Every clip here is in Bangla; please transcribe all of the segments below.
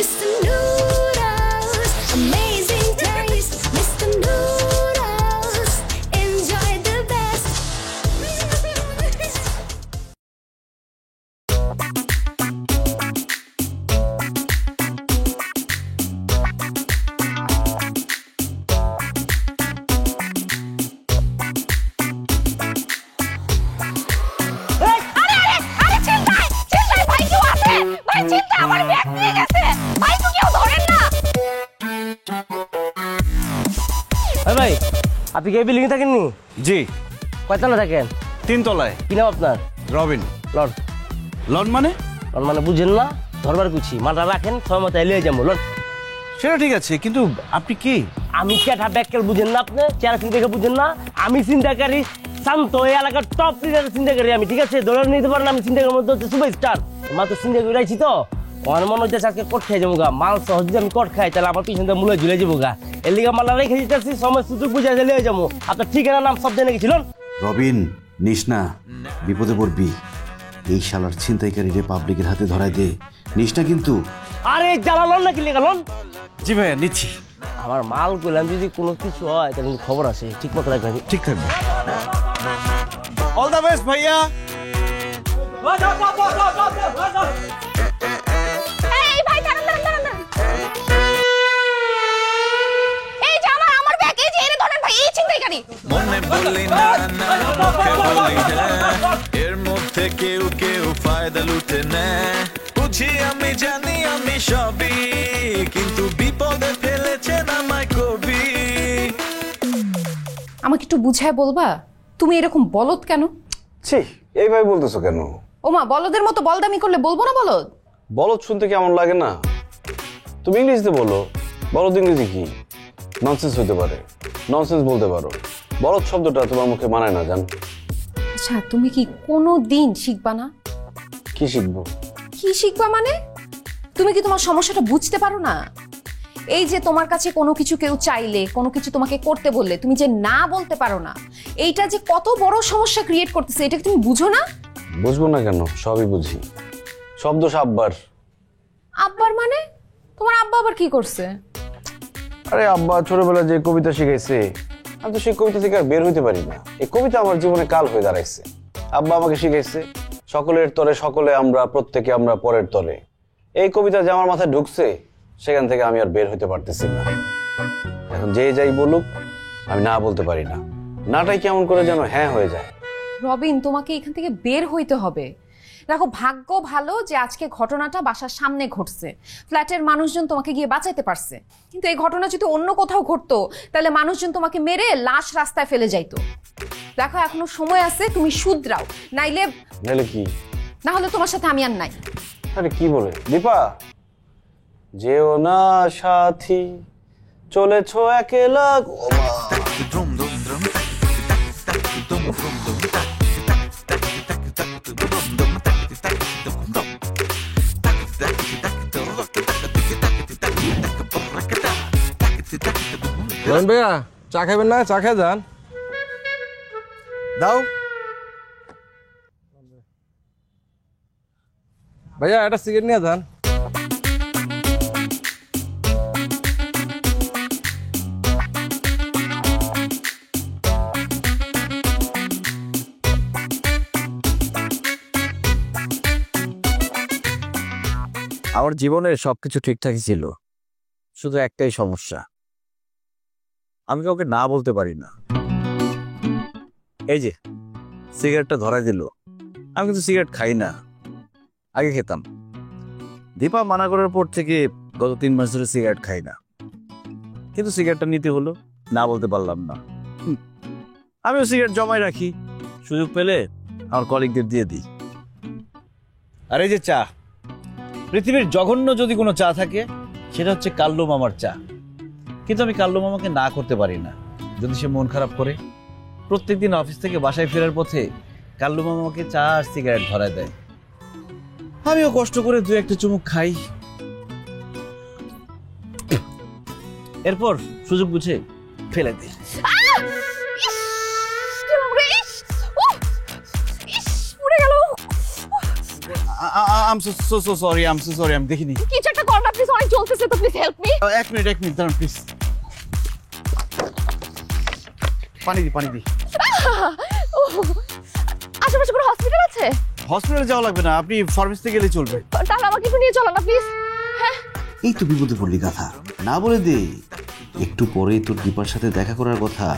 Mr. Noodles, amazing taste. Mr. Noodles, enjoy the best. ভাই আপনি কি এই বিল্ডিং এ থাকেননি? জি। কয়তলা থাকেন? 3 তলায়। কি নাম আপনার? রবিন। লন। লন মানে? লন মানে বুঝেন না? ধরবার কুচি মালটা রাখেন সময় মতো এলিয়ে যাবো লন। সেটা ঠিক আছে কিন্তু আপনি কি? আমি কেটা ব্যাককেল বুঝেন না আপনি? চেয়ার চিন্তা বুঝেন না? আমি চিন্তাকারী শান্ত এই এলাকার টপ লিডার চিন্তাকারী আমি, ঠিক আছে? ধরে নিতে পারেন আমি চিন্তাকার মধ্যে হচ্ছে সুপারস্টার। মাত্র চিন্তা করে রাখছি তো আমার মনে হচ্ছে আজকে কট খাই যাবো গা। মাল সহজ যদি আমি কট খাই তাহলে আমার পিছন দিয়ে মূলে ঝুলে যাবো গা। এর লিগে মাল্লা রেখে দিতেছি, সময় সুযোগ বুঝে লিয়ে যাবো। আপনার ঠিকানা নাম সব জেনে গেছিলেন। রবিন নিস না, বিপদে পড়বি। এই শালার ছিনতাইকারী রে পাবলিকের হাতে ধরায় দে, নিস না কিন্তু। আরে জ্বালালন না কি লেগালন? জি ভাইয়া নিচ্ছি। আমার মাল করলাম যদি কোনো কিছু হয় তাহলে কিন্তু খবর আসে, ঠিক মতো রাখবেন। ঠিক থাকবে। অল দ্য বেস্ট ভাইয়া। এই ভাই দাঁড়ান দাঁড়ান দাঁড়ান। এই যে আমার ব্যাগ, এই যে এর ধরেন ভাই, এই ছিনতাইকারী। মনে বললি না না মুখে বললি হ্যাঁ, এর মধ্যে কেউ কেউ ফায়দা লুটে নেয়। বুঝি আমি জানি আমি সবই, কিন্তু বিপদে ফেলেছে না আমায় কবি। আমাকে একটু বুঝায় বলবা তুমি এরকম বলদ কেন? ছি, এইভাবে বলতেছো কেন? ওমা বলদের মতো বলদামি করলে বলবো না বলদ? বলদ শুনতে কেমন লাগে না? তুমি ইংরেজিতে বলো। বলদ ইংরেজি কি? ননসেন্স হতে পারে, ননসেন্স বলতে পারো। বলদ শব্দটা তোমার মুখে মানায় না জান। আচ্ছা তুমি কি কোনো দিন শিখবা না? কি শিখবো? কি শিখবা মানে? তুমি কি তোমার সমস্যাটা বুঝতে পারো না? এই যে তোমার কাছে কোনো কিছু কেউ চাইলে, কোনো কিছু তোমাকে করতে বললে তুমি যে না বলতে পারো না, এইটা যে কত বড় সমস্যা ক্রিয়েট করতেছে, এটা কি তুমি বুঝো না? বুঝবো না কেন? সবই বুঝি। শব্দ আব্বার। আব্বার মানে? তোমার আব্বা আবার কি করছে? আরে আব্বা ছোটবেলায় যে কবিতা শিখাইছে, আমি তো সেই কবিতা থেকে আর বের হইতে পারি না। এই কবিতা আমার জীবনে কাল হয়ে দাঁড়াইছে। আব্বা আমাকে শিখাইছে সকলের তরে সকলে আমরা, প্রত্যেকে আমরা পরের তরে। এই কবিতা যে আমার মাথায় ঢুকছে, সেখান থেকে আমি আর বের হইতে পারতেছি না। এখন যে যাই বলুক আমি না বলতে পারি না। নাটাই কেমন করে যেন হ্যাঁ হয়ে যায়। রবিন তোমাকে এখান থেকে বের হইতে হবে। দেখো ভাগ্য ভালো যে আজকে ঘটনাটা বাসার সামনে ঘটছে, ফ্ল্যাটের মানুষজন তোমাকে গিয়ে বাঁচাইতে পারছে। কিন্তু এই ঘটনা যদি অন্য কোথাও ঘটতো তাহলে মানুষজন তোমাকে মেরে লাশ রাস্তায় ফেলে যাইতো। দেখো এখনো সময় আছে, তুমি শুধরাও, নাইলে নাইলে কি? না হলে তোমার সাথে আমি আর নাই। আরে কি বলে দীপা? যেও না সাথী, চলেছ একলা। ভাইয়া চা খাবেন না? চা খেয়ে যান। দাও ভাইয়া একটা সিগারেট নিয়ে যান। আমার জীবনের সবকিছু ঠিকঠাকই ছিল, শুধু একটাই সমস্যা, আমি কাউকে না বলতে পারি না। এই যে সিগারেটটা ধরাই দিল, আমি কিন্তু সিগারেট খাই না, আগে খেতাম। দীপা মানা করার পর থেকে গত 3 মাস ধরে সিগারেট খাই না, কিন্তু সিগারেটটা নিতে হলো, না বলতে পারলাম না। আমিও সিগারেট জমায় রাখি, সুযোগ পেলে আমার কলিগদের দিয়ে দিই। আর এই যে চা, পৃথিবীর জঘন্য যদি কোনো চা থাকে সেটা হচ্ছে কাল্লু মামার চা। কিন্তু আমি কাল্লু মামাকে না করতে পারি না, যদি সে মন খারাপ করে। প্রত্যেকদিন অফিস থেকে বাসায় ফেরার পথে কাল্লু মামা আমাকে চা আর সিগারেট ধরায় দেয়, আমিও কষ্ট করে 2-1 চুমুক খাই, এরপর সুযোগ বুঝে ফেলে দিই। কিছু একটা করবা প্লিজ, অনেক চলতেছে, তো প্লিজ হেল্প মি। এক মিনিট দাঁড়ান প্লিজ। পানি দি। আশেপাশে কোনো হসপিটাল আছে? হসপিটালে যাওয়া লাগবে না, আপনি ফার্মেসিতে গেলে চলবে। তাহলে আমাকে একটু নিয়ে চলো না প্লিজ। হ্যাঁ এই তো বিপদে পড়লি গাথা, না বলে দে। একটু পরেই তোর দীপার সাথে দেখা করার কথা,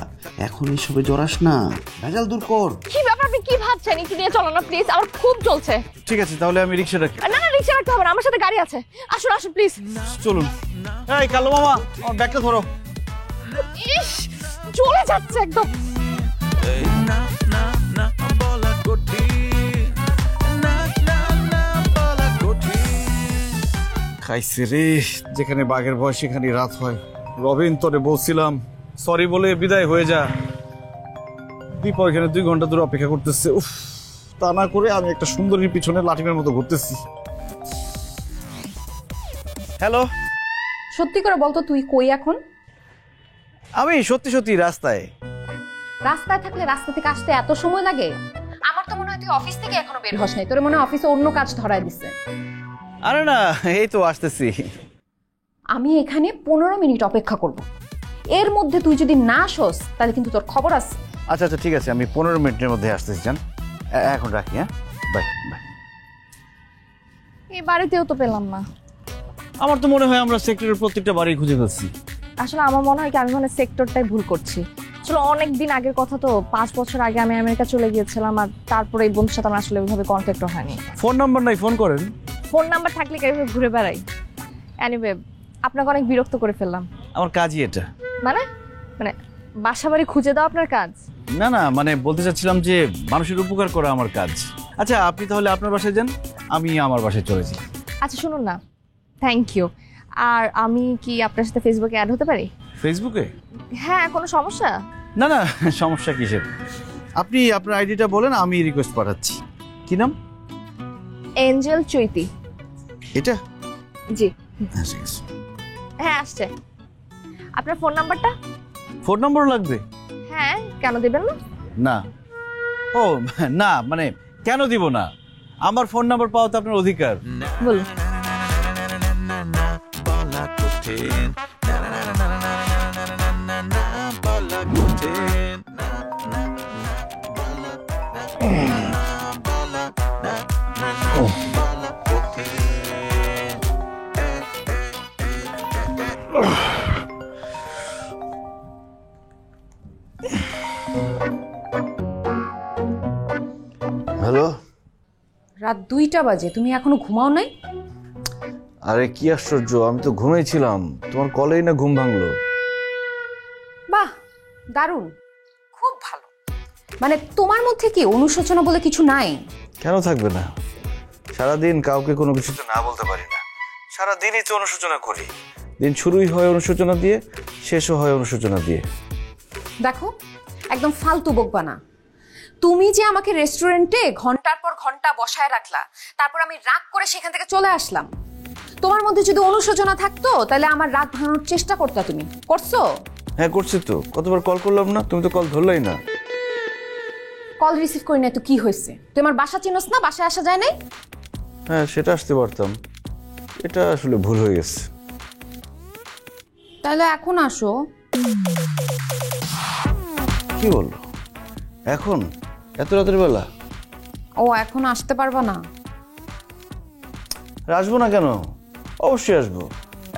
এখন এসবে জড়াস না, ভেজাল দূর কর। কি ব্যাপার, আপনি কি ভাবছেন? একটু নিয়ে চলো না প্লিজ, আমার খুব চলছে। ঠিক আছে, তাহলে আমি রিক্সা রাখি। না রিক্সা রাখতে হবে না, আমার সাথে গাড়ি আছে। আসুন প্লিজ। চলুন। এই কালো মামা, আমার ব্যাগটা ধরো। ইস, চলে যাচ্ছে একদম। এই না না না বলা কঠিন, না না না বলা কঠিন। খাইছে রে, যেখানে বাঘের ভয় সেখানে রাত হয়। রবিন তোরে বলছিলাম সরি বলে বিদায় হয়ে যা। দীপা এখানে 2 ঘন্টা ধরে অপেক্ষা করতেছে। উফ, তা না করে আমি একটা সুন্দরীর পিছনে লাঠিমের মতো ঘুরতেছি। হ্যালো, সত্যি করে বলতো তুই কই এখন? আমি সত্যি রাস্তায়। রাস্তায় থাকলে রাস্তা থেকে আসতে এত সময় লাগে? আমার তো মনে হয় তুই অফিস থেকে এখনো বের হস নাই, তোর মনে হয় অফিসে অন্য কাজ ধরায় দিছে। আরে না, এই তো আসতেছি। আমি এখানে 15 মিনিট অপেক্ষা করব, এর মধ্যে তুই যদি না আসস তাহলে কিন্তু তোর খবর আছে। আচ্ছা ঠিক আছে, আমি 15 মিনিটের মধ্যে আসতেছি। জান, এখন রাখি। হ্যাঁ, বাই। এই বাড়িতেও তো পেলাম না। আমার তো মনে হয় আমরা সেক্টরের প্রত্যেকটা বাড়ি খুঁজে ফেলছি। আসলে আমার মনে হয় কি আমি সেক্টরটাই ভুল করছি। আসলে অনেক দিন আগের কথা তো, 5 বছর আগে আমি আমেরিকা চলে গিয়েছিলাম, আর তারপরে এই বন্ধুর সাথে আমার আসলে ওইভাবে কন্ট্যাক্টও হয়নি। ফোন নাম্বার নাই, ফোন করেন। ফোন নাম্বার থাকলে কেন ঘুরে বেড়াই। এনিওয়ে, আপনাকে অনেক বিরক্ত করে ফেললাম। আমার কাজই এটা। মানে বাসা বাড়ি খুঁজে দাও আপনার কাজ? না, মানে বলতে চাচ্ছিলাম যে মানুষের উপকার করা আমার কাজ। আচ্ছা, আপনি তাহলে আপনার বাসায় যান, আমি আমার বাসায় চলেছি। আচ্ছা শুনুন না, থ্যাংক ইউ। আর আমি কি আপনার সাথে ফেসবুকে অ্যাড হতে পারি? ফেসবুকে? হ্যাঁ, কোনো সমস্যা? না, সমস্যা কিসের? আপনি আপনার আইডিটা বলেন, আমি রিকোয়েস্ট পাঠাচ্ছি। কি নাম? এঞ্জেল চৈতি। এটা? জি। হ্যাঁ, ঠিক আছে। হ্যাঁ, আসছে। আপনার ফোন নাম্বারটা? ফোন নাম্বার লাগবে? হ্যাঁ, কেন দেবেন না? না। ও না, মানে কেন দিব না? আমার ফোন নাম্বার পাওয়া তো আপনার অধিকার। বলুন। বলা কঠিন, না না না না না না বলা কঠিন, হ্যালো, রাত 2টা বাজে, তুমি এখনো ঘুমাও নাই? আরে কি আশ্চর্য, আমি তো ঘুমিয়েছিলাম, তোমার কলেই না ঘুম ভাঙলো। বাহ, দারুণ, খুব ভালো। মানে তোমার মধ্যে কি অনুশোচনা বলে কিছু নাই? কেন থাকবে না? সারাদিন কাউকে কোনো কিছুতে না বলতে পারি না, সারাদিনই তো অনুশোচনা করি। দিন শুরুই হয় অনুশোচনা দিয়ে, শেষও হয় অনুশোচনা দিয়ে। দেখো, একদম ফালতু বকবা না। তুমি যে আমাকে রেস্টুরেন্টে ঘন্টার পর ঘন্টা বসায় রাখলা, তারপর আমি রাগ করে সেখান থেকে চলে আসলাম। তোমার মধ্যে যদি অনুশোচনা থাকতো তাহলে আমার রাগ ভাঙানোর চেষ্টা করতে, তুমি করছো? হ্যাঁ করছি তো, কতবার কল করলাম না, তুমি তো কল ধরলাই না। কল রিসিভ করি না তো কি হয়েছে? তুই আমার বাসা চিনোস না? বাসায় আসা যায় নাই? হ্যাঁ, সেটা আসতে পারতাম, এটা আসলে ভুল হয়ে গেছে। তাহলে এখন আসো। কি বললো এখন এত রাতের বেলা? ও, এখন আসতে পারবা না? আসবো না কেন, অবশ্যই আসবো,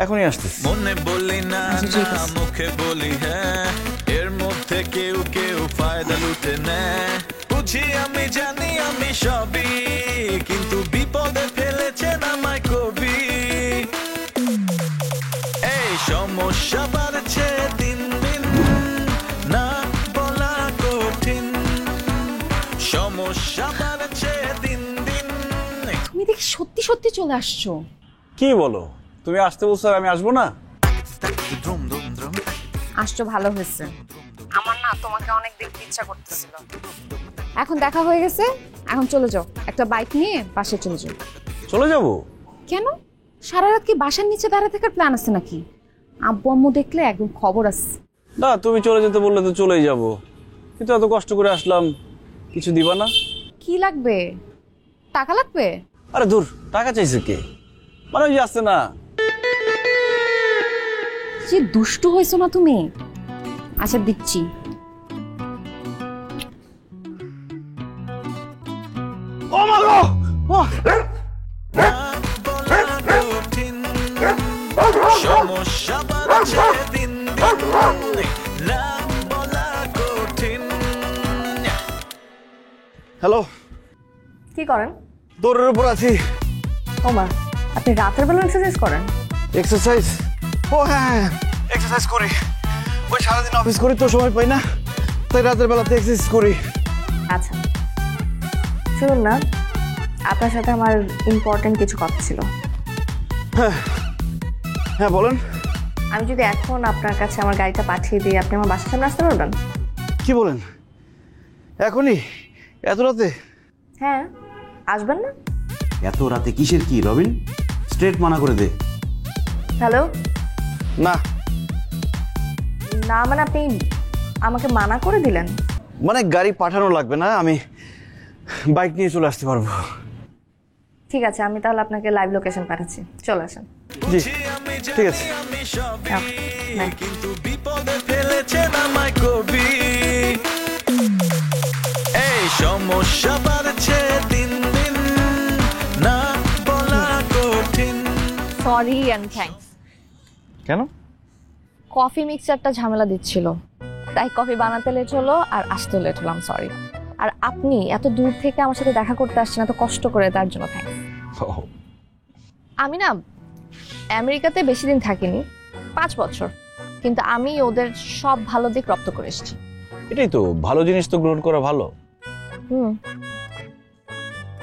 এখনই আসতেছি। মনে বলি না না, মুখে বলি হ্যাঁ, এর মধ্যে কেউ ফায়দা লুটে নেয়। বুঝি আমি জানি আমি সবই, কিন্তু বিপদে ফেলেছে আমায় কবি। এই সমস্যা বাড়ছে দিন দিন, না বলা কঠিন, সমস্যা বাড়ছে দিন দিন। তুমি দেখি সত্যি সত্যি চলে আসছো। কি বলো, তুমি আসতে বলছো আর আমি আসবো না? আসছো, ভালো হয়েছে। আমার না তোমাকে অনেক দেখতে ইচ্ছা করতেছিল। এখন দেখা হয়ে গেছে, এখন চলে যাও, একটা বাইক নিয়ে বাসায় চলে যাও। চলে যাবো? কেন? সারা রাত কি বাসার নিচে দাঁড়া থাকার প্ল্যান আছে নাকি? আব্বু আম্মু দেখলে একদম খবর আছে। না, তুমি চলে যেতে বললে তো চলেই যাবো, কিন্তু এত কষ্ট করে আসলাম, কিছু দিবা না? কি লাগবে? টাকা লাগবে? আরে ধুর, টাকা চাইছে কে? মানে ওই যে আসছে না, যে দুষ্টু হয়েছো না তুমি। আচ্ছা দিচ্ছি। ও মা গো কঠিন সমস্যা বাড়ছে দিন দিন না বলা কঠিন। হ্যালো, কি করেন? দৌড়ের উপর আছি। ও মা, আপনি রাতের বেলা এক্সারসাইজ করেন? এক্সারসাইজ? ও হ্যাঁ, এক্সারসাইজ করি। ওই সারাদিন অফিস করি তো সময় পাই না, তাই রাতের বেলাতে এক্সারসাইজ করি। আচ্ছা শুনুন না, আপনার সাথে আমার ইম্পর্টেন্ট কিছু কথা ছিল। হ্যাঁ হ্যাঁ বলেন। আমি যদি এখন আপনার কাছে আমার গাড়িটা পাঠিয়ে দিই, আপনি আমার বাসার সামনে আসতে পারবেন? কি বলেন, এখনই এত রাতে? হ্যাঁ, আসবেন না? এত রাতে কিসের কি রবিন? স্ট্রেট মানা করে দে। হ্যালো, না না মানে আপনি আমাকে মানা করে দিলেন? মানে গাড়ি পাঠানো লাগবে না, আমি বাইক নিয়ে চলে আসতে পারবো। ঠিক আছে, আমি তাহলে আপনাকে লাইভ লোকেশন পাঠাচ্ছি, চলে আসেন। জি ঠিক আছে। আমি সবই বাই। কিন্তু বিপদে ফেলেছে আমায় কবি। এই সমস্যা বাড়ছে দিন দিন না বলা কঠিন। Sorry and thanks. কেন? কফি মিক্সচারটা ঝামেলা দিচ্ছিল, তাই কফি বানাতে লেট হলো আর আসতে লেট হলাম, সরি। আর আপনি এত দূর থেকে আমার সাথে দেখা করতে আসছেন এত কষ্ট করে, তার জন্য থ্যাঙ্কস। আমি না আমেরিকাতে বেশি দিন থাকিনি, 5 বছর, কিন্তু আমি ওদের সব ভালো দিক রপ্ত করে এসেছি। এটাই তো ভালো জিনিস, তো গ্রহণ করা ভালো।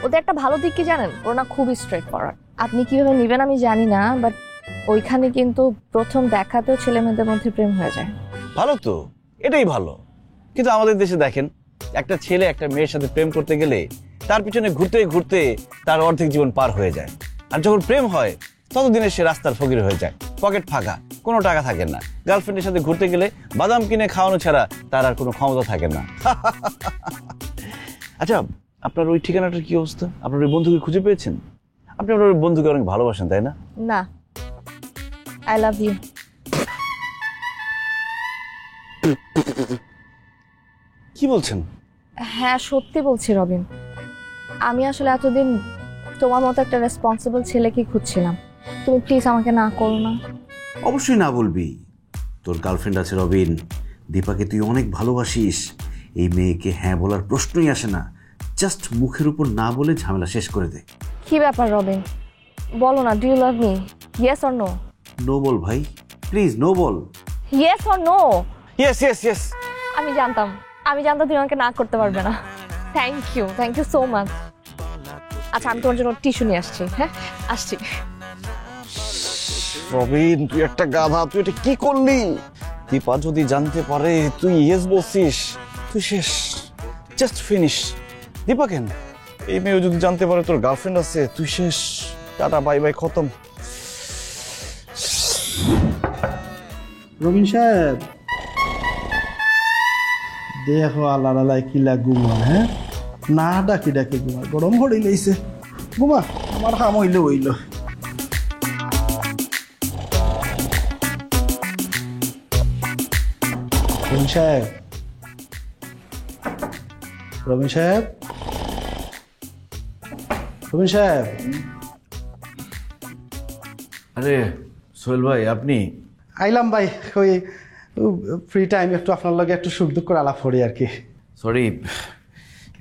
ওদের একটা ভালো দিক কি জানেন? ওরা না খুবই স্ট্রেট ফরওয়ার্ড। আপনি কিভাবে নেবেন আমি জানি না, বাট ওইখানে কিন্তু প্রথম দেখাতেও ছেলে মেয়েদের মধ্যে প্রেম হয়ে যায়। ভালো তো, এটাই ভালো। কিন্তু আমাদের দেশে দেখেন, একটা ছেলে একটা মেয়ের সাথে প্রেম করতে গেলে তার পিছনে ঘুরতে ঘুরতে তার অর্ধেক জীবন পার হয়ে যায়। আর যখন প্রেম হয় ততদিনে সে রাস্তার ফকির হয়ে যায়, পকেট ফাঁকা, কোনো টাকা থাকে না। গার্লফ্রেন্ডের সাথে ঘুরতে গেলে বাদাম কিনে খাওয়ানো ছাড়া তার আর কোনো ক্ষমতা থাকে না। আচ্ছা, আপনার ওই ঠিকানাটার কি অবস্থা? আপনার ওই বন্ধুকে খুঁজে পেয়েছেন? আপনি আপনার ওই বন্ধুকে অনেক ভালোবাসেন, তাই না? না, আই লাভ ইউ। কি বলছেন? হ্যাঁ সত্যি বলছি রবিন, আমি আসলে এতদিন তোমার মতো একটা রেসপন্সিবল ছেলেকে খুঁজছিলাম। তুমি প্লিজ আমাকে না করো না। অবশ্যই না বলবি। তোর গার্লফ্রেন্ড আছে রবিন, দীপাকে তুই অনেক ভালোবাসিস। এই মেয়েকে হ্যাঁ বলার প্রশ্নই আসে না। জাস্ট মুখের উপর না বলে ঝামেলা শেষ করে দে। কি ব্যাপার রবিন, বলো না, do you love me? Yes or no? No বল ভাই, প্লিজ নো বল। Yes or no? Yes yes yes. আমি জানতাম তুমি আমাকে না করতে পারবে না। Thank you so much. আচ্ছা আমি তোমার জন্য টিস্যু নিয়ে আসছি। হ্যাঁ আসছি। রবিন, তুই একটা গাধা, তুই এটা কি করলি? দীপা যদি জানতে পারে তুই ইয়েস বলছিস, তুই শেষ, জাস্ট ফিনিশ। দীপা কেন, এই মেয়ে যদি জানতে পারে তোর গার্লফ্রেন্ড আছে, তুই শেষ। টাটা বাই বাই, খতম। রবিন সাহেব, দেখো আল্লাহ আল্লাহ কিলা ঘুমা, হ্যাঁ না ডাকি ডাকি ঘুমা, গরম হয়ে লইছে। ঘুমা, আমার কাম হইলে হইল। রবিন সাহেব, রবিন সাহেব, রবিন সাহেব। আরে সোহেল ভাই, আপনি? আইলাম ভাই, ওই ফ্রি টাইম একটু আপনার লগে একটু সুখ দুঃখ করে আলাপ করি আর কি। সরি,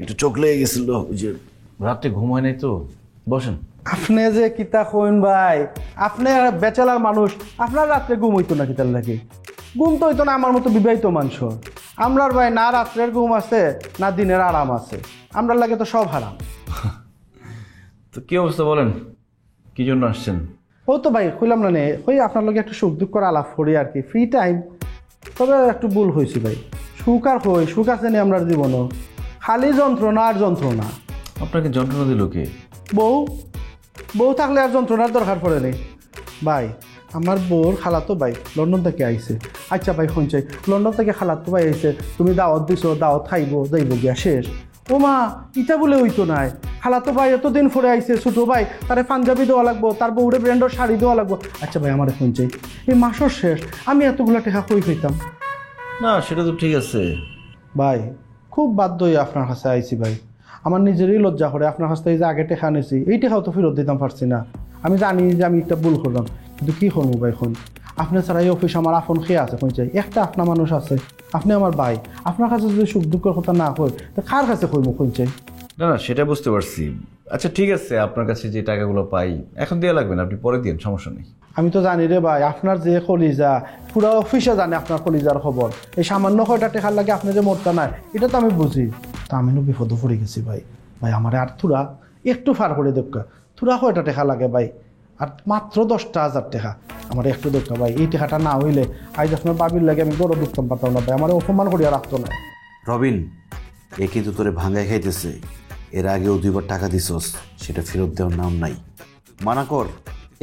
একটু চোখ লেগে গেছিল, ওই যে রাতে ঘুম হয় নাই তো। বসেন। আপনি যে কিতা কইন ভাই, আপনি ব্যাচেলার মানুষ, আপনার রাত্রে ঘুম হইতো না কিতার লাগে? ঘুম তো হইতো না আমার মতো বিবাহিত মানুষ। আমরার ভাই না রাত্রের ঘুম আছে না দিনের আরাম আছে, আমরার লাগে তো সব হারাম। তো কি অবস্থা বলেন, কি জন্য আসছেন? ও তো ভাই কইলাম না, ওই আপনার লগে একটু সুখ দুঃখ করে আলাপ করি আর কি, ফ্রি টাইম। তবে একটু ভুল হয়েছি ভাই, সুখ আর হই, সুখ আছে নি আমরা জীবনও? খালি যন্ত্রণা আর যন্ত্রণা। আপনাকে যন্ত্রণা দিল কে? বউ, বউ থাকলে আর যন্ত্রণার দরকার পড়ে নেই ভাই। আমার বউর খালাতো ভাই লন্ডন থেকে আইছে। আচ্ছা ভাই শুনছে, লন্ডন থেকে খালাতো ভাই আইছে, তুমি দাওয়াত দিছো, দাওয়াত খাইব যাইব গিয়া শেষ। ও মা ইটা বলে হইতো নাই, খালাতো ভাই এতদিন পরে আইছে, ছোট ভাই তারে পাঞ্জাবি দেওয়া লাগবো, তার বউরে ব্র্যান্ডের শাড়ি দেওয়া লাগবো। আচ্ছা ভাই আমার এখন চাই, এই মাসের শেষ আমি এতগুলো টাকা কই পাইতাম? না সেটা তো ঠিক আছে ভাই খুব বাধ্য হয়ে আপনার কাছে আইছি ভাই, আমার নিজেরই লজ্জা করে আপনার কাছ থেকে যে আগে টেকা নিয়েছি এই টেকাও তো ফেরত দিতাম পারছি না। আমি জানি যে আমি একটা ভুল করলাম, কিন্তু কী করবো ভাই এখন? আপনার ছাড়া এই অফিস আমার আপন খেয়ে আছে কই চাই, একটা আপনার মানুষ আছে, আপনি আমার ভাই, আপনার কাছে যদি সুখ দুঃখের কথা না কই তো কার কাছে কইমো কই চাই? না না সেটা বুঝতে পারছি। আচ্ছা ঠিক আছে, আপনার কাছে যে টাকাগুলো পাই এখন দেওয়া লাগবে না, আপনি পরে দিন, সমস্যা নেই। আমি তো জানি রে ভাই, আপনার যে কলিজা পুরো অফিসে জানে আপনার কলিজার খবর, এই সামান্য কয়টা টেকার লাগে আপনি যে মরতা নাই এটা তো আমি বুঝি। তা আমিও বিপদে পড়ে গেছি ভাই। ভাই আমার আর থুরা একটু ফার করে দেখা, থুরা কয়টা টেকা লাগে ভাই? আর মাত্র 10,000 টাকা আমার একটু দেখা ভাই। এই টাকাটা না হইলে আজ আপনার বাবির লাগে আমি বড় দুঃখ পাতাম না ভাই, আমার অপমান করিয়া রাখতো না। রবিন, এ কিন্তু তোরে ভাঙ্গায় খাইতেছে, এর আগেও 2বার টাকা দিছস, সেটা ফেরত দেওয়ার নাম নাই। মানা কর,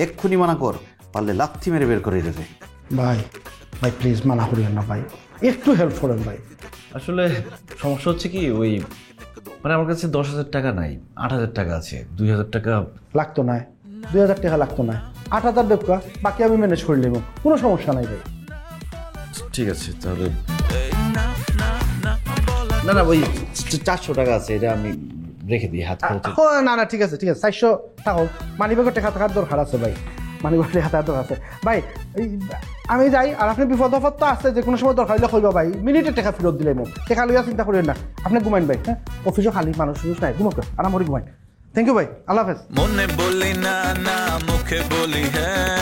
এক্ষুনি মানা কর, পারলে লাথি মেরে বের করে দেবে। ভাই ভাই প্লিজ মানা করিয়েন না ভাই, একটু হেল্প করেন ভাই। আসলে সমস্যা হচ্ছে কি, ওই মানে আমার কাছে 10,000 টাকা নাই, 8,000 টাকা আছে। 2,000 টাকা লাগতো না, 2,000 টাকা লাগতো না, 8,000 দেখা বাকি আমি ম্যানেজ করে নেব, কোনো সমস্যা নাই ভাই। ঠিক আছে তাহলে। না না ওই 400 টাকা আছে, এটা আমি রেখে দিই হাত খরচে। না না ঠিক আছে ঠিক আছে, 400 টাকা মানিব্যাগের টাকা থাকার দরকার আছে ভাই, মানিব্যাগের টাকা থাকার দরকার আছে ভাই। আমি যাই, আর আপনি বিপদ আপদ তো আছে, যে কোনো সময় দরকার হলে কইবা ভাই, মিনিটের টাকা ফেরত দিলে মোক টাকা লইয়া চিন্তা করেন না, আপনি ঘুমাইন ভাই। হ্যাঁ অফিসও খালি মানুষ নাই, ঘুমোকে আরাম করে ঘুমাইন। থ্যাংক ইউ ভাই, আল্লাহ হাফেজ। মনে বলি না না মুখে বলি হ্যাঁ,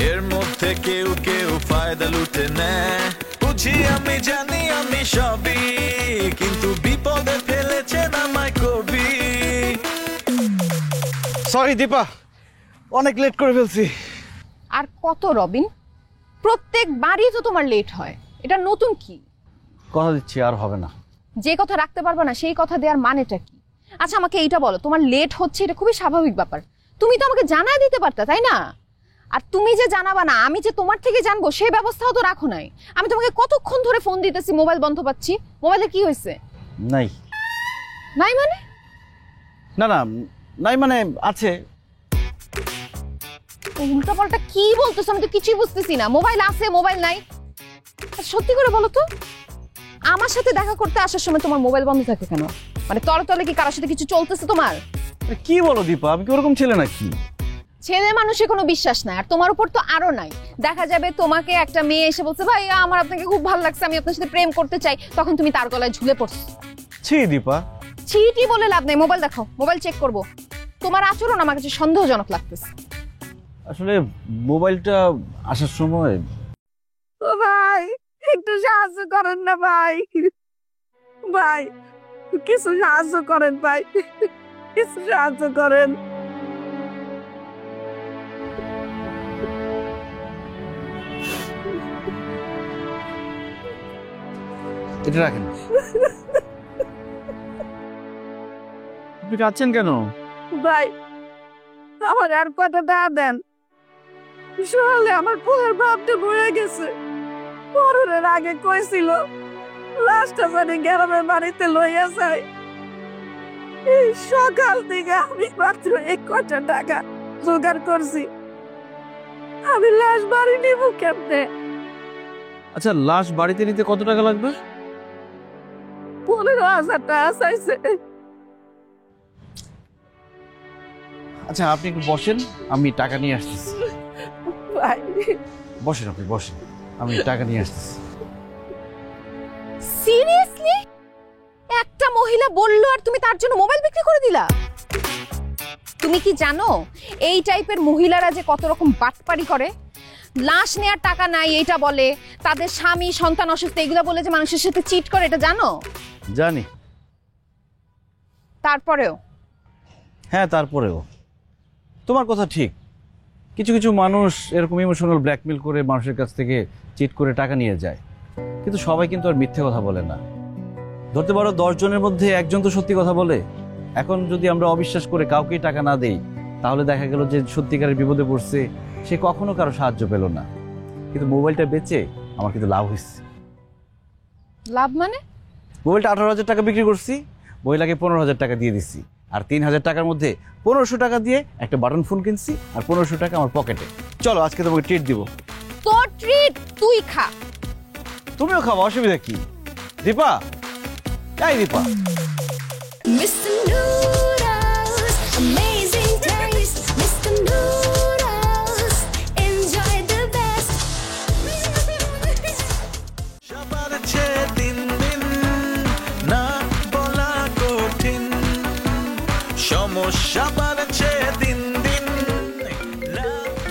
এর মধ্যে কেউ কেউ ফায়দা লুটে নেয়। বুঝি আমি জানি আমি সবই, কিন্তু বিপদে ফেলেছে না আমায় কবি। সরি দীপা, অনেক লেট করে ফেলছি। আর কত রবিন, প্রত্যেকবারই তো তোমার লেট হয়, এটা নতুন কি? কথা দিচ্ছি আর হবে না। যে কথা রাখতে পারবে না সেই কথা দেওয়ার মানেটা কি? আচ্ছা আমাকে এইটা বলো, তোমার লেট হচ্ছে এটা খুবই স্বাভাবিক ব্যাপার, তুমি তো আমাকে জানাই দিতে পারতা তাই না? আর তুমি যে জানাবা না, আমি যে তোমার থেকে জানবো সেই ব্যবস্থাও তো রাখো নাই। আমি তোমাকে কতক্ষণ ধরে ফোন দিতেছি, মোবাইল বন্ধ পাচ্ছি। মোবাইলে কি হয়েছে? নাই নাই মানে? না না নাই মানে আছে। উল্টা পাল্টা কি বলতেছো, আমি তো কিছুই বুঝতেছি না। মোবাইল আছে, মোবাইল নাই, সত্যি করে বলো তো। আমার সাথে দেখা করতে আসার সময় তোমার মোবাইল বন্ধ থাকে কেন? মানে তলে তলে কি কারোর সাথে কিছু চলতেছে তোমার? কি বলো দীপা, আমি কি ওরকম ছেলে নাকি? ছেলে মানুষের কোনো বিশ্বাস নাই, আর তোমার উপর তো আরো নাই। দেখা যাবে তোমাকে একটা মেয়ে এসে বলছে ভাই আমার আপনাকে খুব ভালো লাগছে, আমি আপনার সাথে প্রেম করতে চাই, তখন তুমি তার গলায় ঝুলে পড়ছো। ছি দীপা, ছিটি বলে লাভ নেই, মোবাইল দেখাও, মোবাইল চেক করব। তোমার আচরণ আমার কাছে সন্দেহজনক লাগতেছে। আসলে মোবাইলটা আসার সময়। ও ভাই একটু সাহায্য করেন না ভাই, ভাই কিছু সাহায্য করেন ভাই, কিছু সাহায্য করেন। এটা রাখেন। আপনি কাঁদছেন কেন? ভাই আমার আর কটা টাকা দেন, সকালে আমার পোলার বাপটা মরে গেছে, পরের আগে কইছিল লাস্টটা জানি গ্রামের বাড়িতে লইয়া যায়। এই সকাল থেকে আমি মাত্র 1 কোটি টাকা জোগাড় করছি, আমি লাশ বাড়ি নিব কেমনে? আচ্ছা লাশ বাড়িতে নিতে কত টাকা লাগবে? 15,000 টাকা চাইছে। আচ্ছা আপনি একটু বসেন, আমি টাকা নিয়ে আসতেছি। ভাই বসেন, আপনি বসেন, আমি টাকা নিয়ে আসতেছি। সিরিয়াসলি একটা মহিলা বললো আর তুমি তার জন্য মোবাইল বিক্রি করে দিলা? তুমি কি জানো এই টাইপের মহিলারা যে কত রকম বাটপারি করে? লাশ নেওয়ার টাকা নাই এইটা বলে, তাদের স্বামী সন্তান অসুস্থ এগুলো বলে যে মানুষের সাথে চিট করে, এটা জানো? জানি। তারপরেও? হ্যাঁ তারপরেও তোমার কথা ঠিক, কিছু কিছু মানুষ এরকম ইমোশনাল ব্ল্যাকমেল করে মানুষের কাছ থেকে চিট করে টাকা নিয়ে যায়, কিন্তু সবাই কিন্তু আর মিথ্যে কথা বলে না। ধরতে পারো 10 জনের মধ্যে একজন তো সত্যি কথা বলে। এখন যদি আমরা অবিশ্বাস করে কাউকেই টাকা না দেই, তাহলে দেখা গেল যে সত্যিকারের বিপদে পড়ছে সে কখনো কারো সাহায্য পেল না। কিন্তু মোবাইলটা বেচে আমার কিন্তু লাভ হয়েছে। লাভ মানে? মোবাইলটা 18,000 টাকা বিক্রি করছি, মহিলাকে 15,000 টাকা দিয়ে দিচ্ছি, আর 3,000 টাকার মধ্যে 1500 টাকা দিয়ে একটা বাটন ফোন কিনছি, আর 1500 টাকা আমার পকেটে। চলো আজকে তোমাকে ট্রিট দিব। তোর ট্রিট তুই খা। তুমিও খাবো, অসুবিধা কি? দীপা, এই Dipa, Mr. Noodles, amazing taste. Mr. Noodles, enjoy the best. সবার চেয়ে দিন দিন না বলা কঠিন, সমস্যা বাড়ছে দিন দিন না